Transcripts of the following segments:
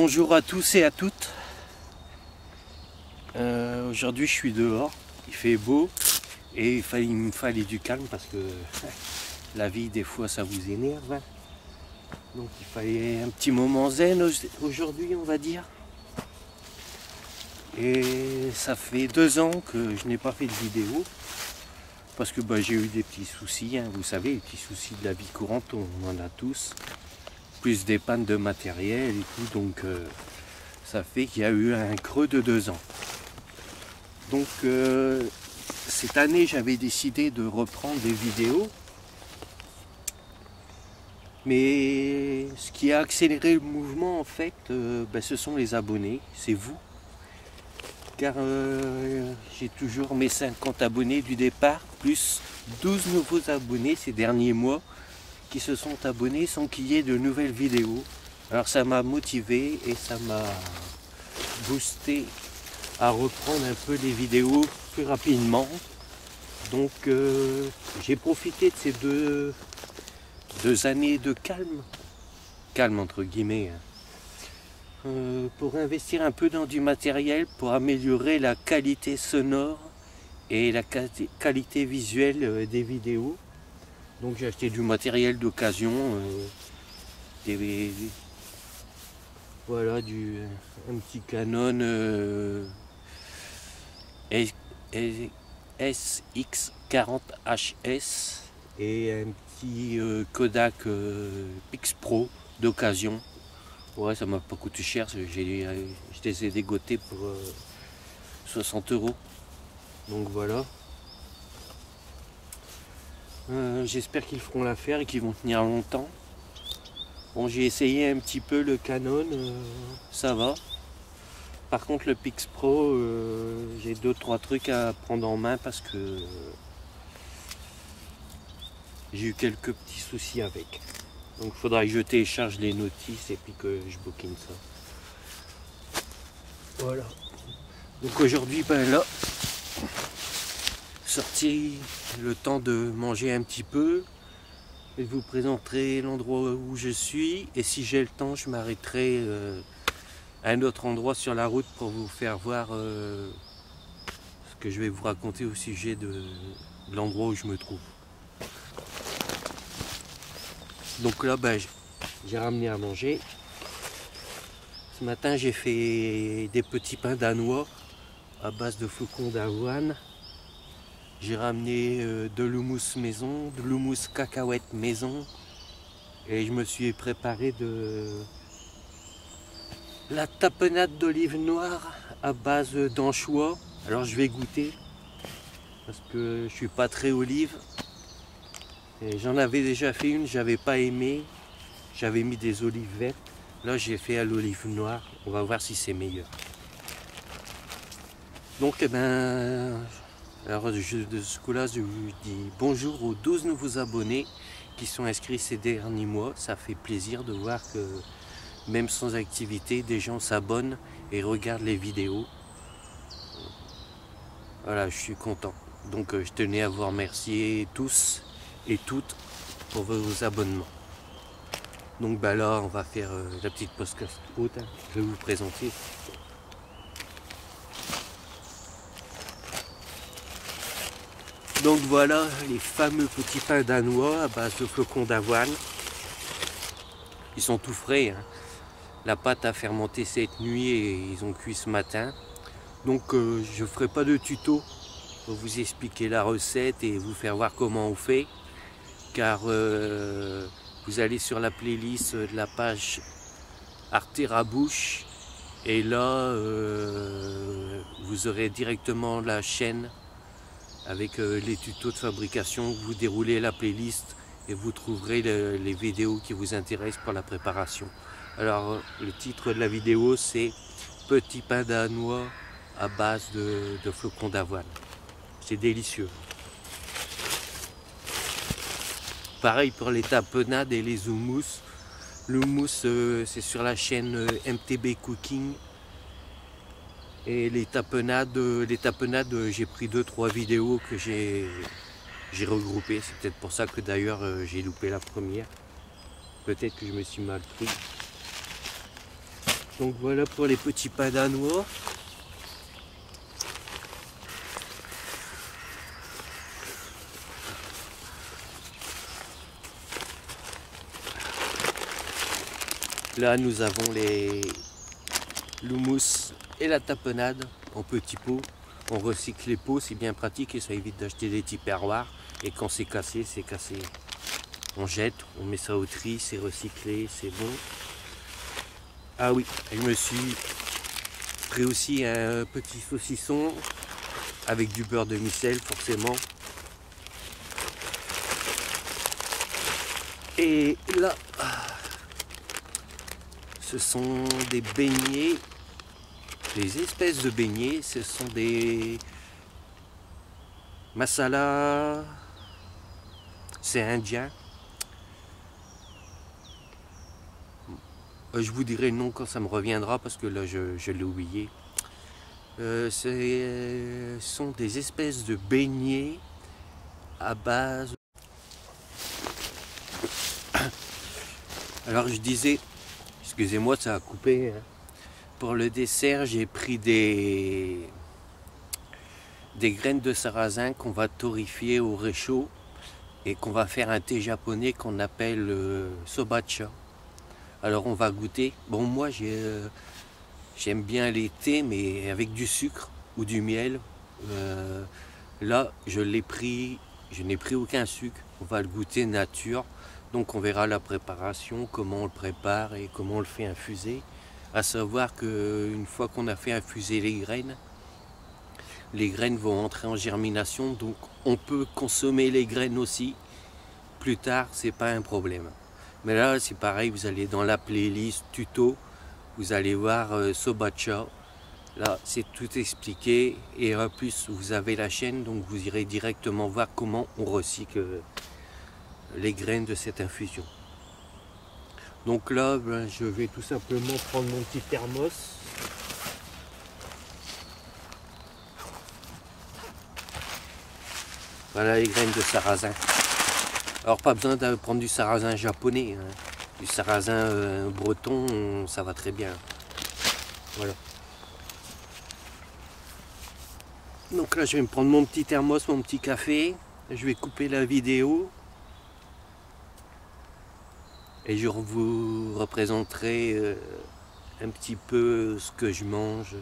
Bonjour à tous et à toutes. Aujourd'hui je suis dehors, il fait beau et il me fallait du calme parce que la vie des fois ça vous énerve. Donc il fallait un petit moment zen aujourd'hui on va dire. Et ça fait 2 ans que je n'ai pas fait de vidéo parce que j'ai eu des petits soucis, vous savez, les petits soucis de la vie courante, on en a tous. Plus des pannes de matériel et tout, donc ça fait qu'il y a eu un creux de 2 ans. Donc cette année j'avais décidé de reprendre des vidéos, mais ce qui a accéléré le mouvement en fait, ce sont les abonnés, c'est vous, car j'ai toujours mes 50 abonnés du départ, plus 12 nouveaux abonnés ces derniers mois qui se sont abonnés sans qu'il y ait de nouvelles vidéos. Alors ça m'a motivé et ça m'a boosté à reprendre un peu les vidéos plus rapidement. Donc j'ai profité de ces deux années de calme entre guillemets, pour investir un peu dans du matériel, pour améliorer la qualité sonore et la qualité visuelle des vidéos. Donc j'ai acheté du matériel d'occasion, voilà, un petit Canon SX40HS et un petit Kodak Pix Pro d'occasion. Ouais, ça m'a pas coûté cher, je les ai dégotés pour 60 €. Donc voilà. J'espère qu'ils feront l'affaire et qu'ils vont tenir longtemps. Bon, j'ai essayé un petit peu le Canon, ça va. Par contre le Pix Pro, j'ai 2-3 trucs à prendre en main parce que j'ai eu quelques petits soucis avec. Donc il faudra que je télécharge les notices et puis que je bookine ça. Voilà. Donc aujourd'hui, là, sorti le temps de manger un petit peu et de vous présenter l'endroit où je suis, et si j'ai le temps je m'arrêterai à un autre endroit sur la route pour vous faire voir ce que je vais vous raconter au sujet de l'endroit où je me trouve. Donc là j'ai ramené à manger. Ce matin j'ai fait des petits pains danois à base de flocons d'avoine. J'ai ramené de l'houmous maison, de l'houmous cacahuète maison, et je me suis préparé de la tapenade d'olive noire à base d'anchois. Alors je vais goûter parce que je suis pas très olive. J'en avais déjà fait une, j'avais pas aimé, j'avais mis des olives vertes. Là j'ai fait à l'olive noire, on va voir si c'est meilleur. Donc alors de ce coup-là, je vous dis bonjour aux 12 nouveaux abonnés qui sont inscrits ces derniers mois. Ça fait plaisir de voir que même sans activité, des gens s'abonnent et regardent les vidéos. Voilà, je suis content. Donc je tenais à vous remercier tous et toutes pour vos abonnements. Donc là, on va faire la petite podcast haute. Je vais vous présenter. Donc voilà les fameux petits pains danois à base de flocons d'avoine. Ils sont tout frais, hein. La pâte a fermenté cette nuit et ils ont cuit ce matin. Donc je ne ferai pas de tuto pour vous expliquer la recette et vous faire voir comment on fait. Car vous allez sur la playlist de la page Arte Rabouche et là vous aurez directement la chaîne avec les tutos de fabrication. Vous déroulez la playlist et vous trouverez les vidéos qui vous intéressent pour la préparation. Alors le titre de la vidéo c'est Petit pain danois à base de flocons d'avoine. C'est délicieux. Pareil pour les tapenades et les houmous. L'houmous c'est sur la chaîne MTB Cooking. Et les tapenades, j'ai pris 2-3 vidéos que j'ai regroupées. C'est peut-être pour ça que d'ailleurs j'ai loupé la première. Peut-être que je me suis mal pris. Donc voilà pour les petits pains danois. Là nous avons l'houmous et la tapenade en petits pots. On recycle les pots, c'est bien pratique et ça évite d'acheter des petits perroirs. Et quand c'est cassé, c'est cassé. On jette, on met ça au tri, c'est recyclé, c'est bon. Ah oui, je me suis pris aussi un petit saucisson avec du beurre de micelle forcément. Et là, ce sont des beignets, des espèces de beignets, ce sont des masala, c'est indien. Je vous dirai le nom quand ça me reviendra parce que là je l'ai oublié. Ce sont des espèces de beignets à base. Alors je disais, excusez-moi ça a coupé. Pour le dessert j'ai pris des graines de sarrasin qu'on va torréfier au réchaud et qu'on va faire un thé japonais qu'on appelle sobacha. Alors on va goûter. Bon moi j'aime bien les thés mais avec du sucre ou du miel. Là je n'ai pris aucun sucre. On va le goûter nature. Donc on verra la préparation, comment on le prépare et comment on le fait infuser. À savoir qu'une fois qu'on a fait infuser les graines vont entrer en germination. Donc on peut consommer les graines aussi. Plus tard, c'est pas un problème. Mais là, c'est pareil, vous allez dans la playlist tuto, vous allez voir Sobacha. Là, c'est tout expliqué. Et en plus, vous avez la chaîne, donc vous irez directement voir comment on recycle les graines de cette infusion. Donc là, ben, je vais tout simplement prendre mon petit thermos. Voilà les graines de sarrasin. Alors pas besoin de prendre du sarrasin japonais, hein. Du sarrasin breton, ça va très bien. Voilà. Donc là je vais me prendre mon petit thermos, mon petit café. Je vais couper la vidéo. Et je vous représenterai un petit peu ce que je mange.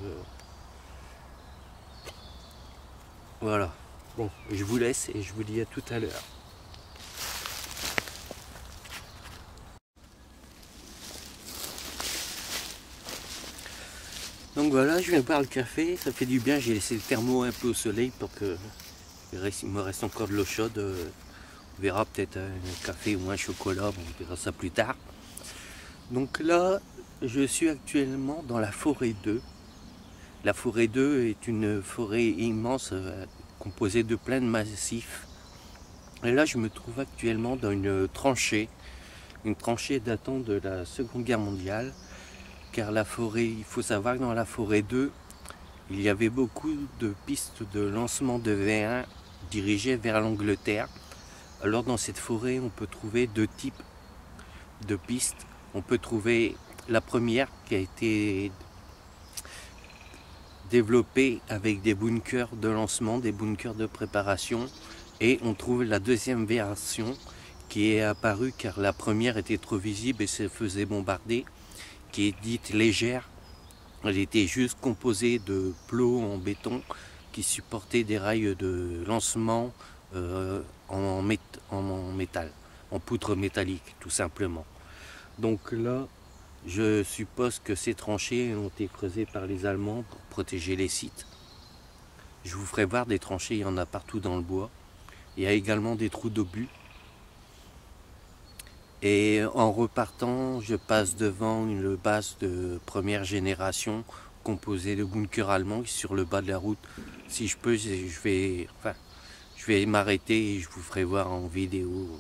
Voilà. Bon, je vous laisse et je vous dis à tout à l'heure. Donc voilà, je viens boire le café, ça fait du bien, j'ai laissé le thermo un peu au soleil pour que il me reste encore de l'eau chaude. On verra peut-être un café ou un chocolat, bon, on verra ça plus tard. Donc là, je suis actuellement dans la forêt 2. La forêt 2 est une forêt immense composée de plein de massifs. Et là, je me trouve actuellement dans une tranchée datant de la Seconde Guerre mondiale. Car la forêt, il faut savoir que dans la forêt 2, il y avait beaucoup de pistes de lancement de V1 dirigées vers l'Angleterre. Alors dans cette forêt, on peut trouver deux types de pistes. On peut trouver la première qui a été développée avec des bunkers de lancement, des bunkers de préparation. Et on trouve la deuxième version qui est apparue car la première était trop visible et se faisait bombarder, qui est dite légère. Elle était juste composée de plots en béton qui supportaient des rails de lancement en métal, en poutre métallique tout simplement. Donc là, je suppose que ces tranchées ont été creusées par les Allemands pour protéger les sites. Je vous ferai voir des tranchées, il y en a partout dans le bois. Il y a également des trous d'obus. Et en repartant, je passe devant une base de première génération composée de bunkers allemands sur le bas de la route. Si je peux, je vais m'arrêter et je vous ferai voir en vidéo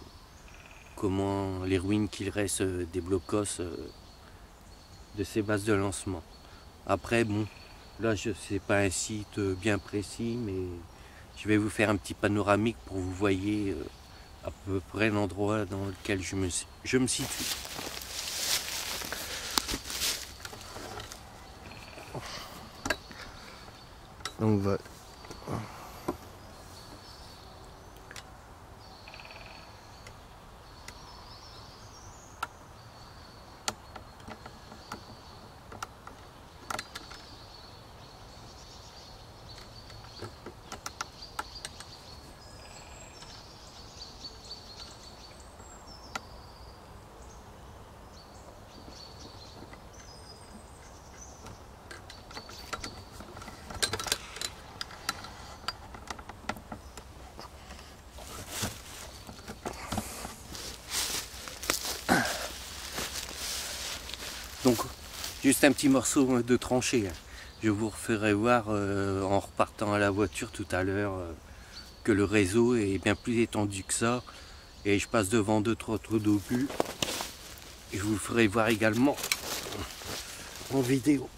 comment les ruines qu'il reste des blocos de ces bases de lancement. Après, bon, là, c'est pas un site bien précis, mais je vais vous faire un petit panoramique pour que vous voyez à peu près l'endroit dans lequel je me situe. Donc voilà. Donc, juste un petit morceau de tranchée. Je vous referai voir en repartant à la voiture tout à l'heure que le réseau est bien plus étendu que ça. Et je passe devant 2-3 trous d'obus. Et je vous le ferai voir également en vidéo.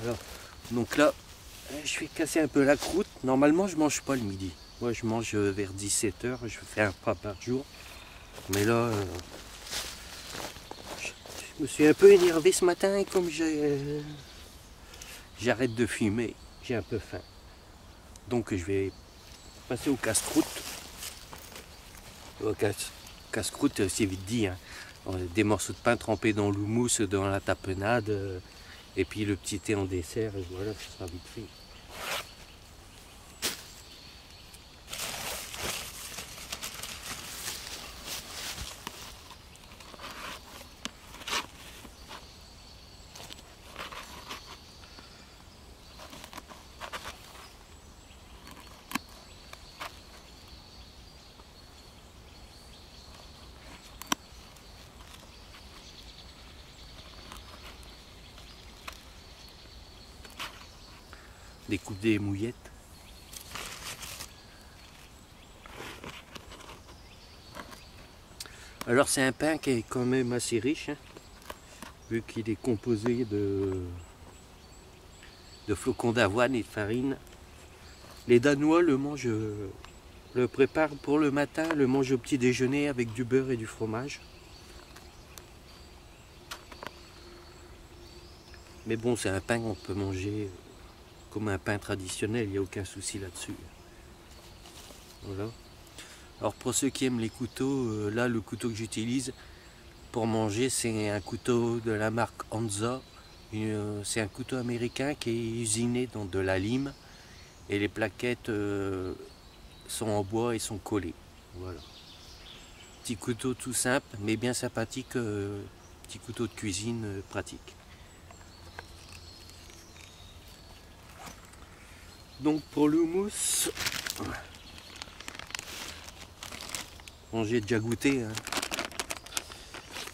Voilà. Donc là, je vais casser un peu la croûte. Normalement, je mange pas le midi. Moi, je mange vers 17 h. Je fais un repas par jour. Mais là, je me suis un peu énervé ce matin et comme j'arrête de fumer, j'ai un peu faim. Donc je vais passer au casse-croûte. Au casse-croûte, c'est vite dit. Hein. Des morceaux de pain trempés dans l'houmous, dans la tapenade, et puis le petit thé en dessert, et voilà, ça sera vite fait. Découpe des mouillettes. Alors c'est un pain qui est quand même assez riche, hein, vu qu'il est composé de flocons d'avoine et de farine. Les Danois le préparent pour le matin, le mangent au petit déjeuner avec du beurre et du fromage. Mais bon, c'est un pain qu'on peut manger comme un pain traditionnel, il n'y a aucun souci là-dessus. Voilà. Alors pour ceux qui aiment les couteaux, là le couteau que j'utilise pour manger, c'est un couteau de la marque Hansa. C'est un couteau américain qui est usiné dans de la lime et les plaquettes sont en bois et sont collées. Voilà. Petit couteau tout simple mais bien sympathique, petit couteau de cuisine pratique. Donc pour l'houmous, bon, j'ai déjà goûté, hein.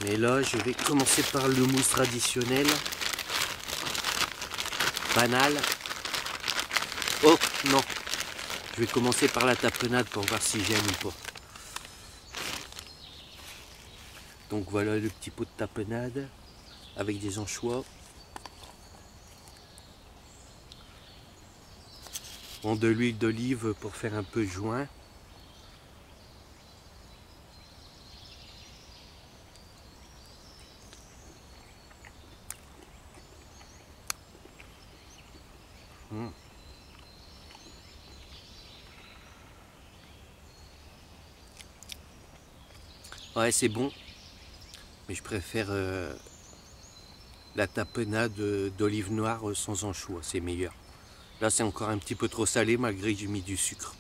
Mais là je vais commencer par le houmous traditionnel, banal. Oh non, je vais commencer par la tapenade pour voir si j'aime ou pas. Donc voilà le petit pot de tapenade avec des anchois. Bon, de l'huile d'olive pour faire un peu joint. Ouais, c'est bon, mais je préfère la tapenade d'olive noire sans anchois, c'est meilleur. Là, c'est encore un petit peu trop salé malgré que j'ai mis du sucre.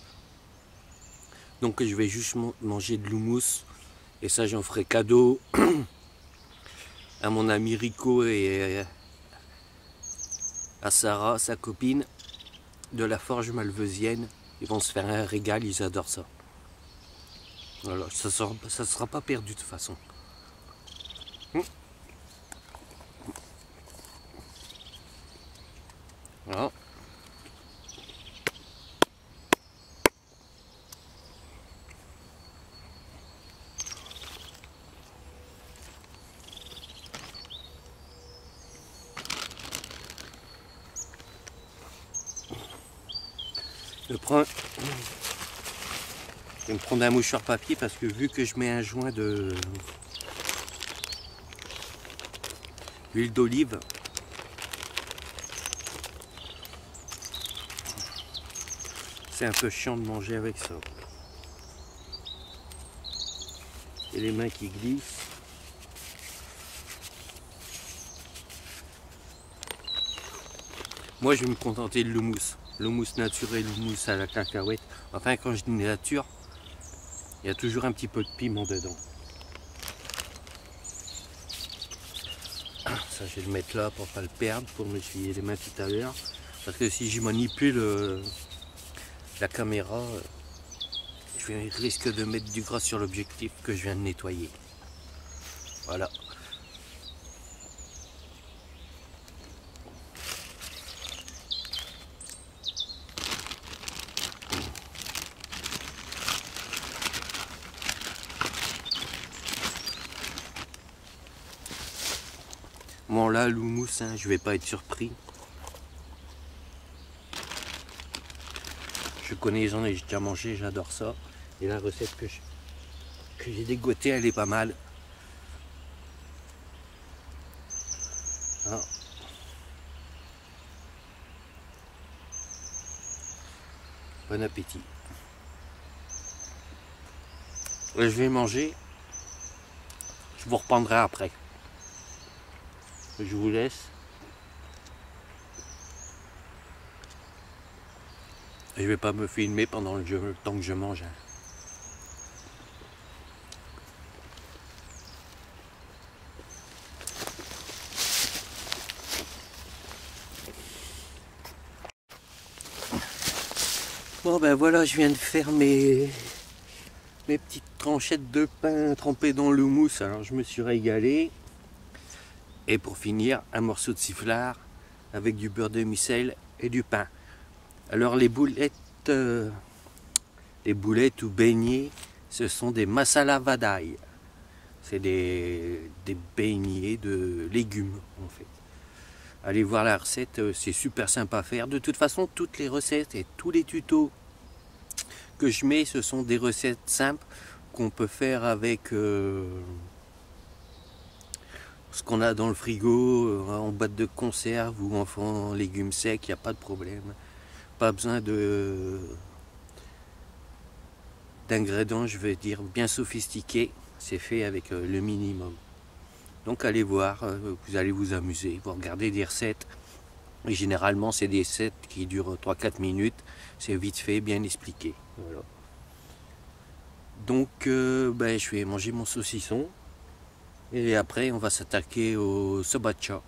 Donc, je vais juste manger de l'houmous. Et ça, j'en ferai cadeau à mon ami Rico et à Sarah, sa copine, de la Forge Malvesienne. Ils vont se faire un régal, ils adorent ça. Voilà, ça sera pas perdu de toute façon. Voilà. Je vais me prendre un mouchoir papier parce que vu que je mets un joint de Huile d'olive. C'est un peu chiant de manger avec ça. Et les mains qui glissent. Moi, je vais me contenter de l'houmous. L'houmous naturel, l'houmous à la cacahuète. Enfin, quand je dis nature, il y a toujours un petit peu de piment dedans. Ça, je vais le mettre là pour pas le perdre, pour m'essuyer les mains tout à l'heure. Parce que si je manipule la caméra, je risque de mettre du gras sur l'objectif que je viens de nettoyer. Voilà. Bon là, l'houmous, hein, je vais pas être surpris. Je connais les gens et j'ai déjà mangé, j'adore ça. Et la recette que j'ai dégotée, elle est pas mal. Ah. Bon appétit. Je vais manger. Je vous reprendrai après. Je vous laisse. Je vais pas me filmer pendant le temps que je mange. Bon ben voilà, je viens de faire mes petites tranchettes de pain trempées dans le mousse. Alors je me suis régalé. Et pour finir, un morceau de sifflard avec du beurre de micelle et du pain. Alors les boulettes ou beignets, ce sont des masala vadai. C'est des beignets de légumes en fait. Allez voir la recette, c'est super sympa à faire. De toute façon, toutes les recettes et tous les tutos que je mets, ce sont des recettes simples qu'on peut faire avec ce qu'on a dans le frigo, en boîte de conserve ou en légumes secs, il n'y a pas de problème. Pas besoin d'ingrédients, je veux dire, bien sophistiqués. C'est fait avec le minimum. Donc allez voir, vous allez vous amuser, vous regardez des recettes. Et généralement, c'est des recettes qui durent 3-4 minutes. C'est vite fait, bien expliqué. Voilà. Donc, je vais manger mon saucisson. Et après, on va s'attaquer au sobacha.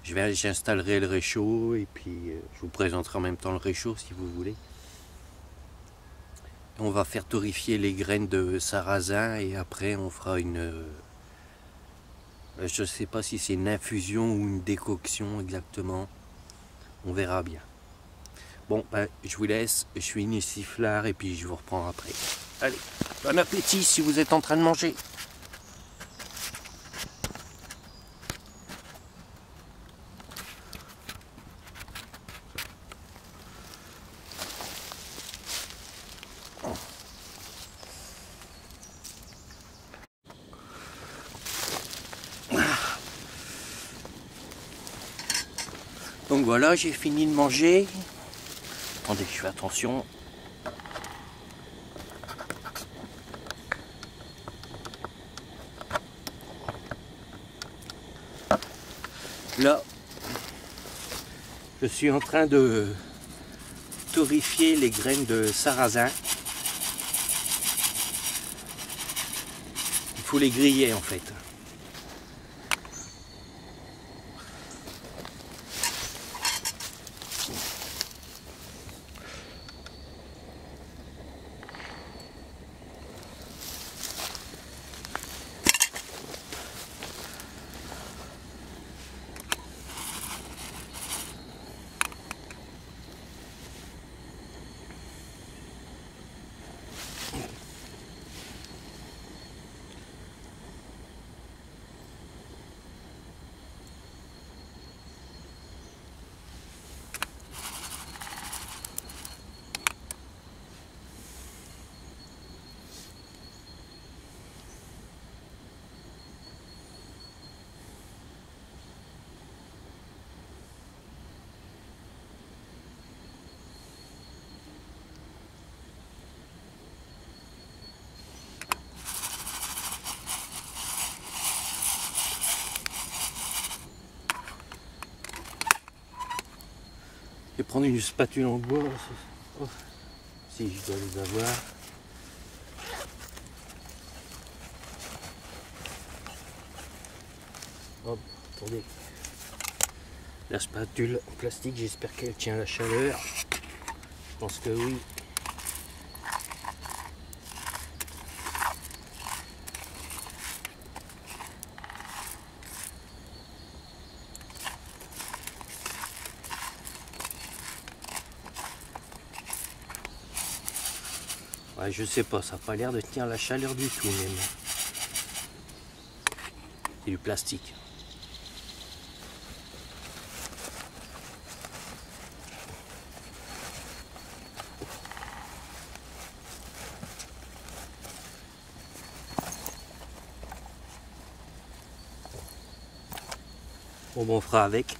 J'installerai le réchaud et puis je vous présenterai en même temps le réchaud si vous voulez. On va faire torréfier les graines de sarrasin et après on fera une... je ne sais pas si c'est une infusion ou une décoction exactement. On verra bien. Bon, je vous laisse. Je suis une sifflard et puis je vous reprends après. Allez, bon appétit si vous êtes en train de manger. Donc voilà, j'ai fini de manger. Attendez, je fais attention. Là, je suis en train de torréfier les graines de sarrasin. Il faut les griller en fait. Je vais prendre une spatule en bois. Oh, si je dois les avoir. Hop, attendez. La spatule en plastique, j'espère qu'elle tient la chaleur. Je pense que oui. Ouais, je sais pas, ça n'a pas l'air de tenir la chaleur du tout même. C'est du plastique. Bon, on fera avec.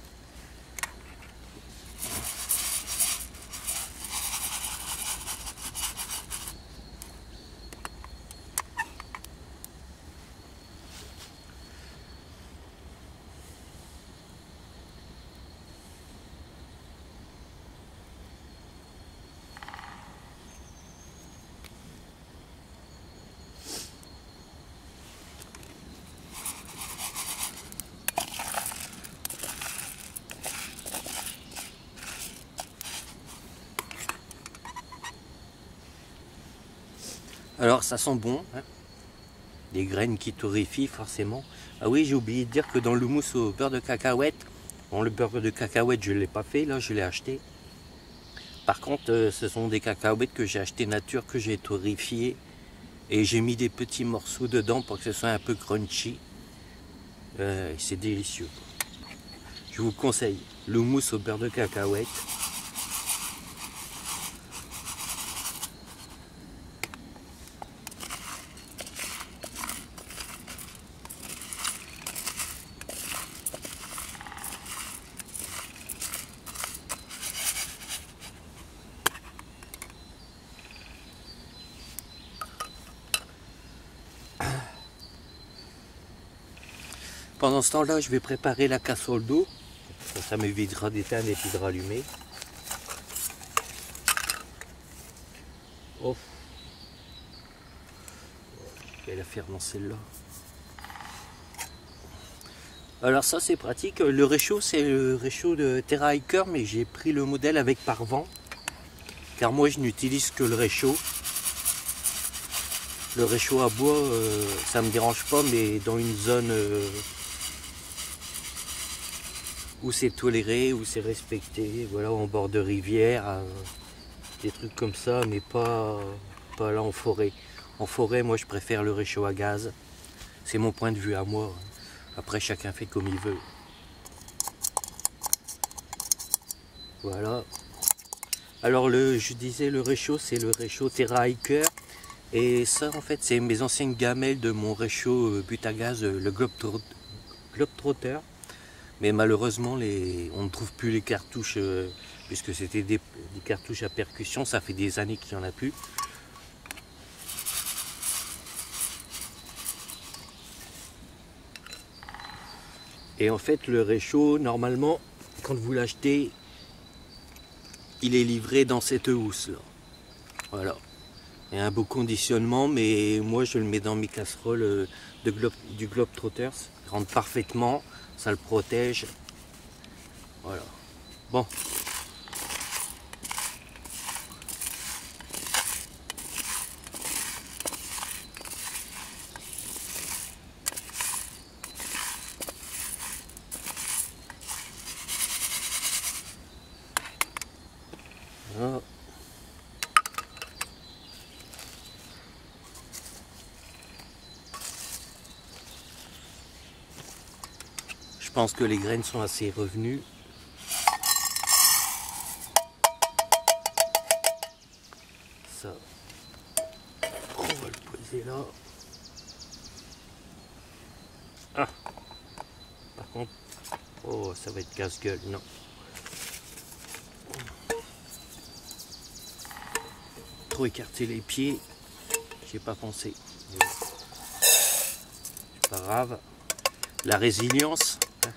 Alors ça sent bon, hein. Des graines qui torréfient forcément. Ah oui, j'ai oublié de dire que dans le mousse au beurre de cacahuète, bon, le beurre de cacahuète je ne l'ai pas fait, là je l'ai acheté. Par contre, ce sont des cacahuètes que j'ai acheté nature, que j'ai torréfiées. Et j'ai mis des petits morceaux dedans pour que ce soit un peu crunchy. C'est délicieux. Je vous conseille le mousse au beurre de cacahuète. Pendant ce temps-là, je vais préparer la casserole d'eau. Ça m'évitera d'éteindre et puis de rallumer. Oh. Je vais la faire dans celle-là. Alors ça c'est pratique. Le réchaud, c'est le réchaud de Terra Hiker, mais j'ai pris le modèle avec pare-vent. Car moi je n'utilise que le réchaud. Le réchaud à bois, ça me dérange pas, mais dans une zone où c'est toléré, où c'est respecté, voilà, en bord de rivière, des trucs comme ça, mais pas là en forêt. En forêt, moi je préfère le réchaud à gaz. C'est mon point de vue à moi. Après, chacun fait comme il veut. Voilà. Alors, je disais, le réchaud, c'est le réchaud Terra Hiker. Et ça, en fait, c'est mes anciennes gamelles de mon réchaud but à gaz, le Globetrotter. Mais malheureusement, on ne trouve plus les cartouches, puisque c'était des cartouches à percussion. Ça fait des années qu'il n'y en a plus. Et en fait, le réchaud, normalement, quand vous l'achetez, il est livré dans cette housse là. Voilà. Il y a un beau conditionnement, mais moi je le mets dans mes casseroles du Globetrotter. Il rentre parfaitement, ça le protège. Voilà. Bon. Voilà. Je pense que les graines sont assez revenues. Ça, on va le poser là. Ah, par contre, oh, ça va être casse-gueule, non. Trop écarter les pieds, j'ai pas pensé. C'est pas grave. La résilience. Hein.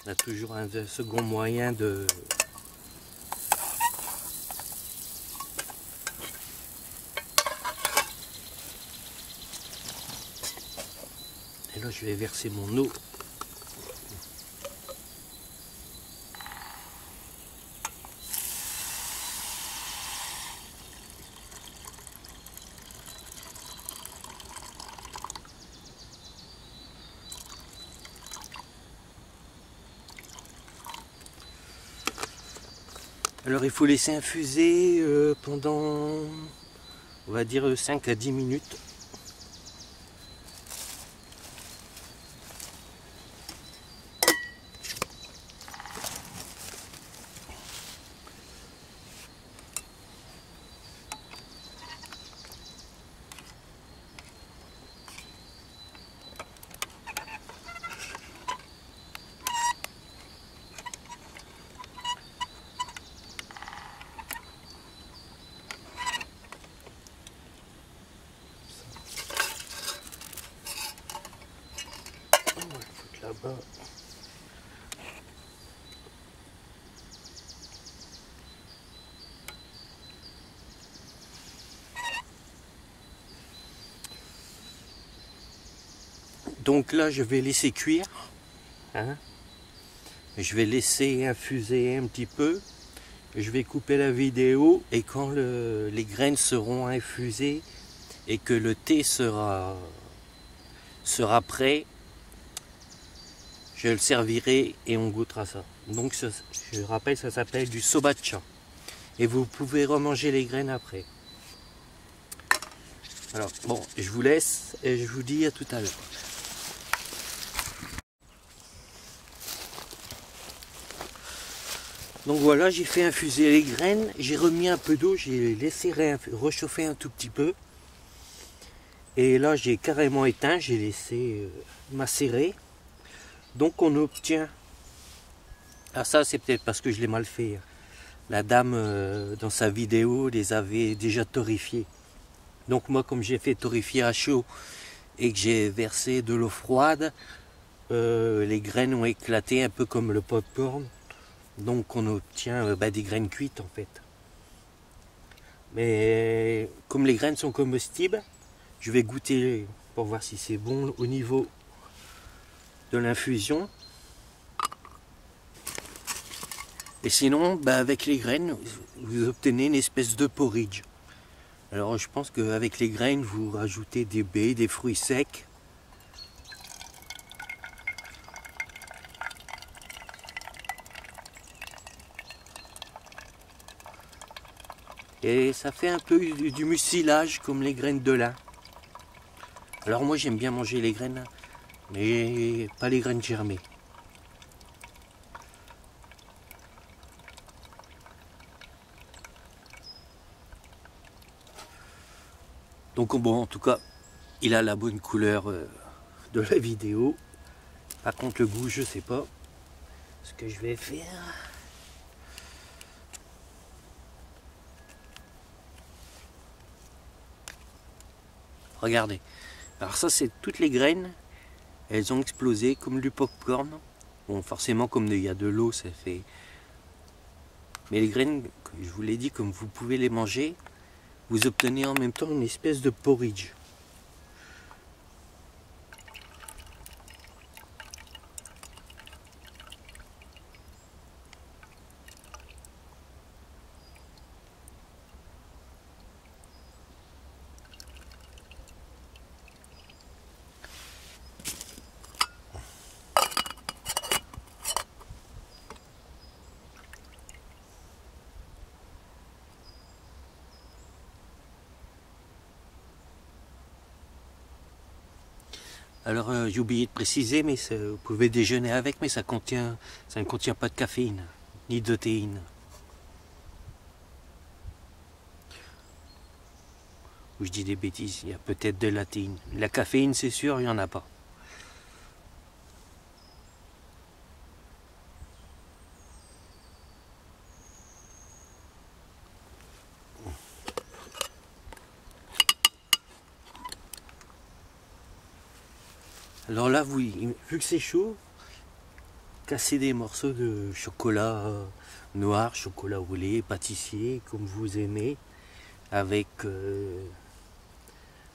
On a toujours un second moyen de... Et là, je vais verser mon eau. Alors il faut laisser infuser pendant, on va dire 5 à 10 minutes. Là-bas. Donc là, je vais laisser cuire. Hein. Je vais laisser infuser un petit peu. Je vais couper la vidéo et quand les graines seront infusées et que le thé sera prêt, je le servirai et on goûtera ça. Donc je rappelle, ça s'appelle du sobacha. Et vous pouvez remanger les graines après. Alors bon, je vous laisse et je vous dis à tout à l'heure. Donc voilà, j'ai fait infuser les graines, j'ai remis un peu d'eau, j'ai laissé réchauffer un tout petit peu. Et là j'ai carrément éteint, j'ai laissé macérer. Donc on obtient, ah ça c'est peut-être parce que je l'ai mal fait, la dame dans sa vidéo les avait déjà torréfiés. Donc moi comme j'ai fait torréfier à chaud et que j'ai versé de l'eau froide, les graines ont éclaté un peu comme le popcorn. Donc on obtient des graines cuites en fait. Mais comme les graines sont comestibles, je vais goûter pour voir si c'est bon au niveau de l'infusion. Et sinon, avec les graines, vous obtenez une espèce de porridge. Alors je pense qu'avec les graines, vous rajoutez des baies, des fruits secs. Et ça fait un peu du mucilage comme les graines de lin. Alors moi j'aime bien manger les graines, mais pas les graines germées. Donc bon, en tout cas, il a la bonne couleur de la vidéo. Par contre le goût, je sais pas ce que je vais faire. Regardez. Alors ça c'est toutes les graines. Elles ont explosé comme du popcorn. Bon forcément comme il y a de l'eau ça fait. Mais les graines, je vous l'ai dit, comme vous pouvez les manger, vous obtenez en même temps une espèce de porridge. Alors j'ai oublié de préciser, mais vous pouvez déjeuner avec, mais ça ne contient pas de caféine, ni de théine. Ou je dis des bêtises, il y a peut-être de la théine. La caféine c'est sûr, il n'y en a pas. Alors là, vu que c'est chaud, casser des morceaux de chocolat noir, chocolat roulé, pâtissier, comme vous aimez, avec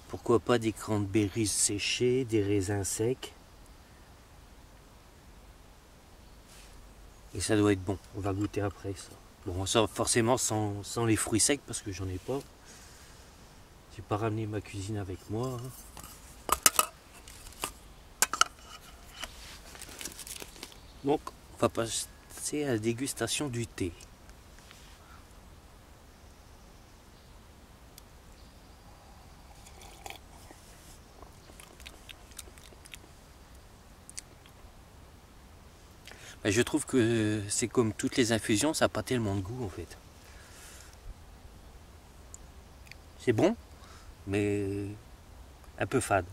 pourquoi pas des cranberries séchées, des raisins secs. Et ça doit être bon, on va goûter après ça. Bon, ça forcément sans les fruits secs parce que j'en ai pas. J'ai pas ramené ma cuisine avec moi. Donc, on va passer à la dégustation du thé. Ben, je trouve que c'est comme toutes les infusions, ça n'a pas tellement de goût en fait. C'est bon, mais un peu fade.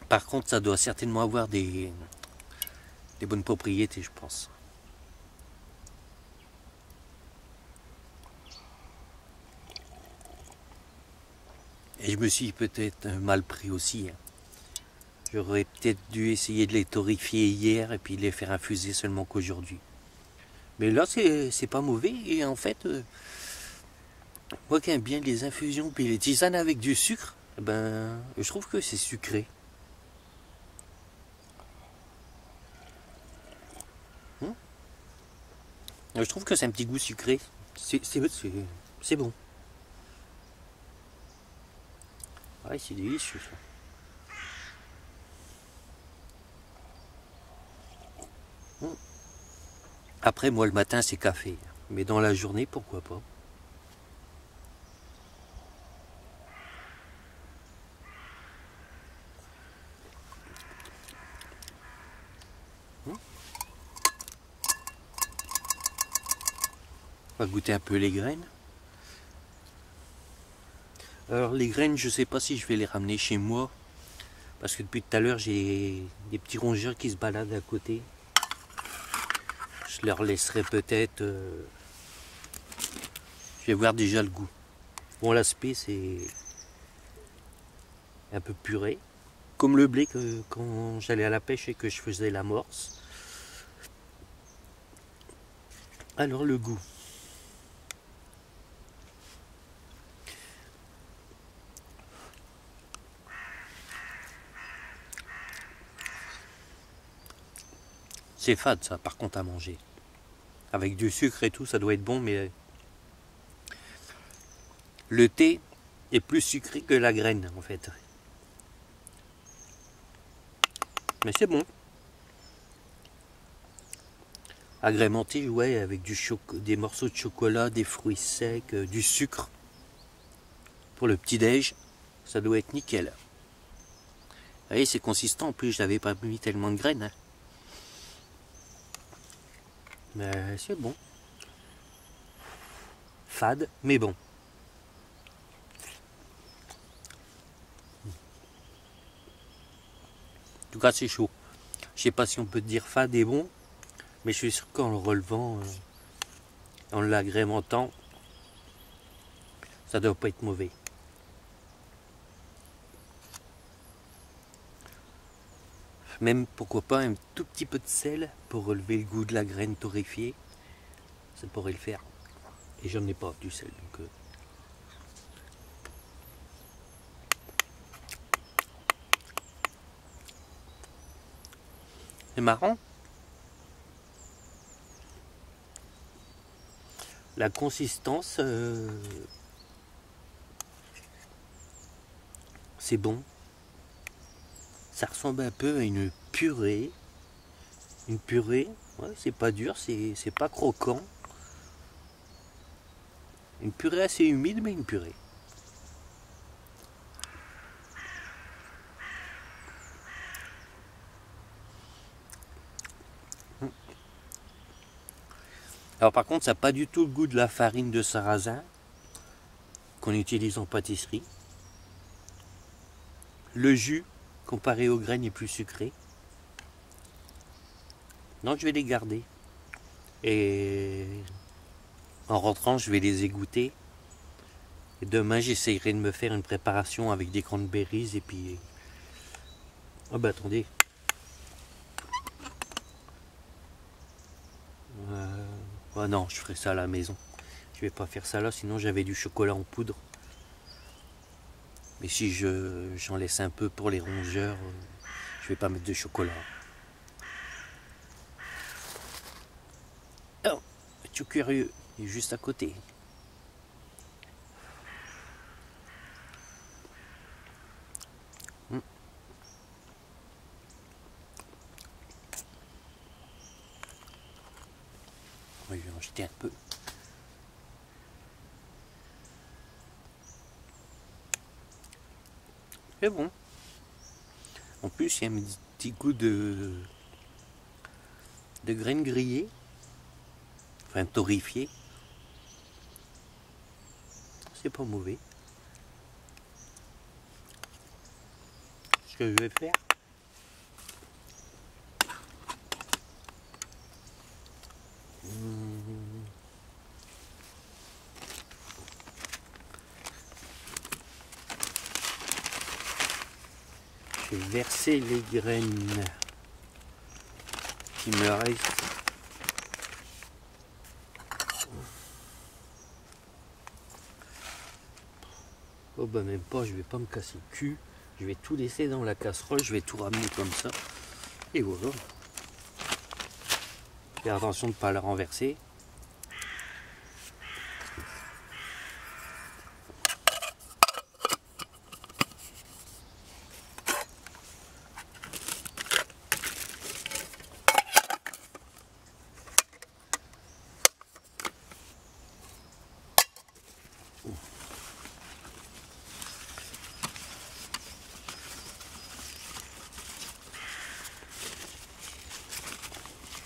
Par contre, ça doit certainement avoir des bonnes propriétés, je pense. Et je me suis peut-être mal pris aussi. J'aurais peut-être dû essayer de les torréfier hier et puis les faire infuser seulement qu'aujourd'hui. Mais là, c'est pas mauvais. Et en fait, moi qui aime bien les infusions puis les tisanes avec du sucre, ben, je trouve que c'est sucré. Je trouve que c'est un petit goût sucré. C'est bon. Ouais, c'est délicieux ça. Après, moi, le matin, c'est café. Mais dans la journée, pourquoi pas. On va goûter un peu les graines. Alors, les graines, je sais pas si je vais les ramener chez moi. Parce que depuis tout à l'heure, j'ai des petits rongeurs qui se baladent à côté. Je leur laisserai peut-être... Je vais voir déjà le goût. Bon, l'aspect, c'est un peu puré. Comme le blé que quand j'allais à la pêche et que je faisais l'amorce. Alors, le goût. C'est fade, ça, par contre, à manger. Avec du sucre et tout, ça doit être bon, mais... Le thé est plus sucré que la graine, en fait. Mais c'est bon. Agrémenté, ouais, avec des morceaux de chocolat, des fruits secs, du sucre. Pour le petit-déj, ça doit être nickel. Vous voyez, c'est consistant. En plus, je n'avais pas mis tellement de graines. Hein. Mais c'est bon. Fade, mais bon. En tout cas, c'est chaud. Je sais pas si on peut dire fade et bon, mais je suis sûr qu'en le relevant, en l'agrémentant, ça doit pas être mauvais. Même, pourquoi pas, un tout petit peu de sel pour relever le goût de la graine torréfiée. Ça pourrait le faire. Et j'en ai pas du sel. Donc, c'est marrant. La consistance, c'est bon. Ça ressemble un peu à une purée. Une purée, ouais, c'est pas dur, c'est pas croquant. Une purée assez humide, mais une purée. Alors par contre, ça n'a pas du tout le goût de la farine de sarrasin qu'on utilise en pâtisserie. Le jus, comparé aux graines, est plus sucré. Donc je vais les garder. Et en rentrant, je vais les égoutter. Et demain, j'essayerai de me faire une préparation avec des cranberries et puis Ah bah attendez. Ah non, je ferai ça à la maison. Je vais pas faire ça là, sinon j'avais du chocolat en poudre. Mais si j'en laisse un peu pour les rongeurs, je vais pas mettre de chocolat. Oh, es-tu curieux? Il est juste à côté. Je vais en jeter un peu. C'est bon. En plus, il y a un petit goût de graines grillées. Enfin, torréfiées. C'est pas mauvais. Ce que je vais faire, je vais verser les graines qui me restent. Oh bah même pas, je vais pas me casser le cul. Je vais tout laisser dans la casserole, je vais tout ramener comme ça. Et voilà. Faire attention de ne pas la renverser.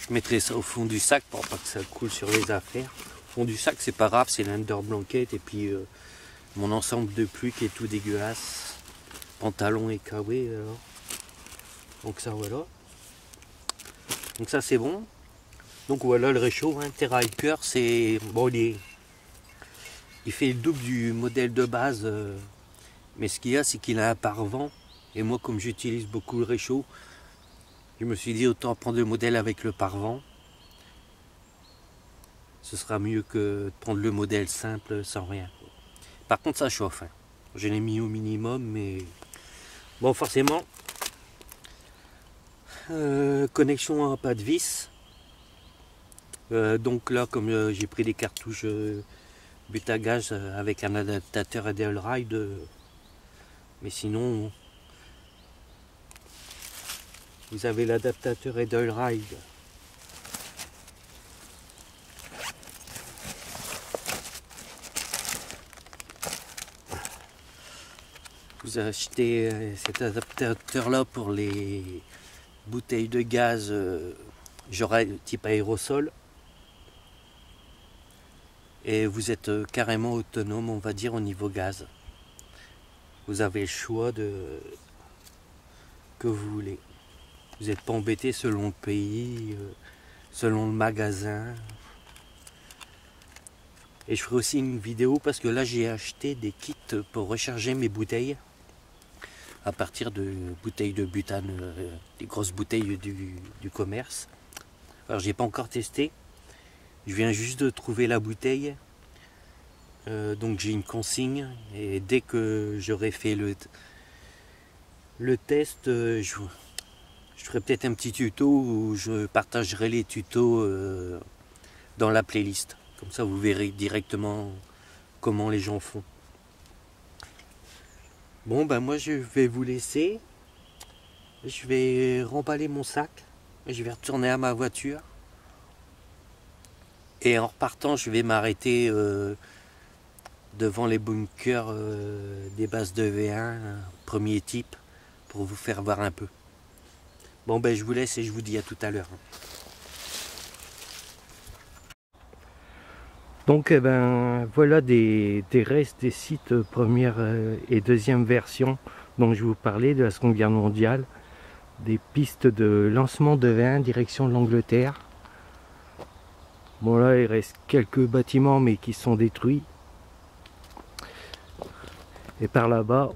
Je mettrai ça au fond du sac pour pas que ça coule sur les affaires. Au fond du sac, c'est pas grave, c'est l'under blanket et puis mon ensemble de pluie qui est tout dégueulasse. Pantalon et kawé alors. Donc ça voilà. Donc ça c'est bon. Donc voilà le réchaud, hein. Terra Hiker, c'est bon, il fait le double du modèle de base, mais ce qu'il y a, c'est qu'il a un pare-vent. Et moi, comme j'utilise beaucoup le réchaud, je me suis dit autant prendre le modèle avec le pare-vent. Ce sera mieux que de prendre le modèle simple sans rien. Par contre, ça chauffe. Hein. Je l'ai mis au minimum, mais bon, forcément, connexion à pas de vis. Donc là, comme j'ai pris des cartouches but à gaz avec un adaptateur Edelride, mais sinon, vous avez l'adaptateur Edelride. Vous achetez cet adaptateur là pour les bouteilles de gaz genre type aérosol et vous êtes carrément autonome, on va dire, au niveau gaz. Vous avez le choix de que vous voulez. Vous n'êtes pas embêté selon le pays, selon le magasin. Et je ferai aussi une vidéo parce que là j'ai acheté des kits pour recharger mes bouteilles à partir de bouteilles de butane, des grosses bouteilles du commerce. Alors j'ai pas encore testé, je viens juste de trouver la bouteille, donc j'ai une consigne et dès que j'aurai fait le test, je ferai peut-être un petit tuto où je partagerai les tutos dans la playlist. Comme ça vous verrez directement comment les gens font. Bon ben moi je vais vous laisser. Je vais remballer mon sac. Je vais retourner à ma voiture. Et en repartant je vais m'arrêter devant les bunkers des bases de V1, premier type, pour vous faire voir un peu. Bon ben je vous laisse et je vous dis à tout à l'heure. Donc eh ben, voilà des restes des sites première et deuxième version dont je vous parlais de la Seconde Guerre mondiale, des pistes de lancement de V1 direction de l'Angleterre. Bon là il reste quelques bâtiments mais qui sont détruits. Et par là-bas,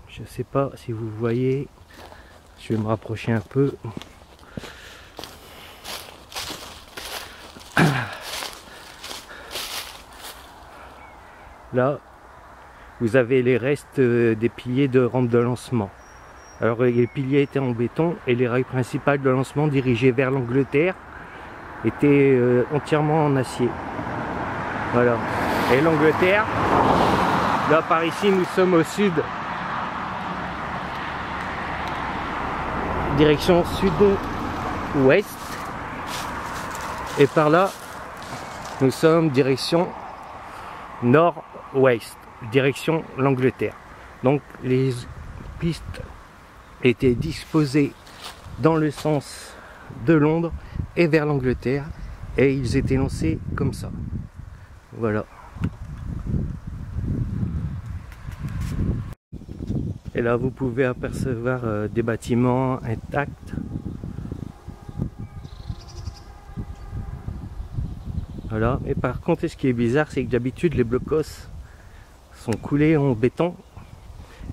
je ne sais pas si vous voyez Je vais me rapprocher un peu. Là, vous avez les restes des piliers de rampe de lancement. Alors les piliers étaient en béton et les rails principales de lancement dirigées vers l'Angleterre étaient entièrement en acier. Voilà. Et l'Angleterre, là par ici nous sommes au sud. Direction sud-ouest. Et par là, nous sommes direction nord-ouest, direction l'Angleterre. Donc les pistes étaient disposés dans le sens de Londres et vers l'Angleterre et ils étaient lancés comme ça. Voilà. Et là vous pouvez apercevoir des bâtiments intacts. Voilà. Et par contre ce qui est bizarre, c'est que d'habitude les blocos sont coulés en béton.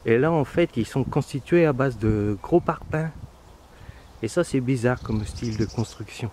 Et là en fait ils sont constitués à base de gros parpaings. Et ça c'est bizarre comme style de construction.